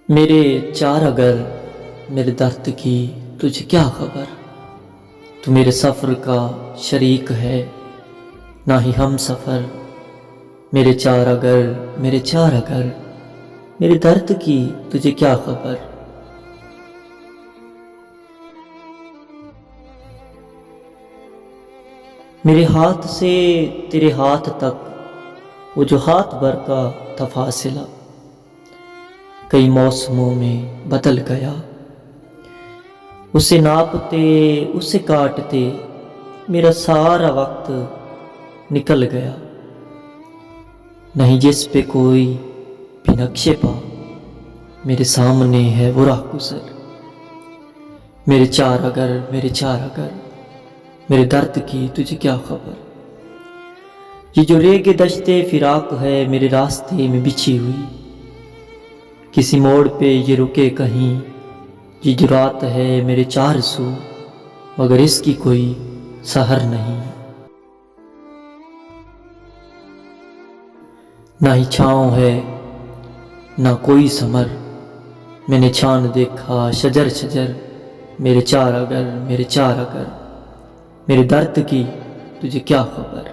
मेरे चार अगर मेरे दर्द की तुझे क्या खबर। तू मेरे सफ़र का शरीक है ना ही हम सफ़र। मेरे चार अगर मेरे चार अगर मेरे दर्द की तुझे क्या खबर। मेरे हाथ से तेरे हाथ तक वो जो हाथ भर का था फासिला, कई मौसमों में बदल गया। उसे नापते उसे काटते मेरा सारा वक्त निकल गया। नहीं जिस पे कोई भी नक्शे पा, मेरे सामने है वो राहगुज़र। मेरे चार अगर मेरे चार अगर मेरे दर्द की तुझे क्या खबर। ये जो रेगे दश्ते फिराक है मेरे रास्ते में बिछी हुई, किसी मोड़ पे ये रुके कहीं। ये जो रात है मेरे चार सू, मगर इसकी कोई सहर नहीं। ना ही छाँव है ना कोई समर, मैंने छान देखा शजर शजर। मेरे चार अगर मेरे चार अगर मेरे दर्द की तुझे क्या खबर।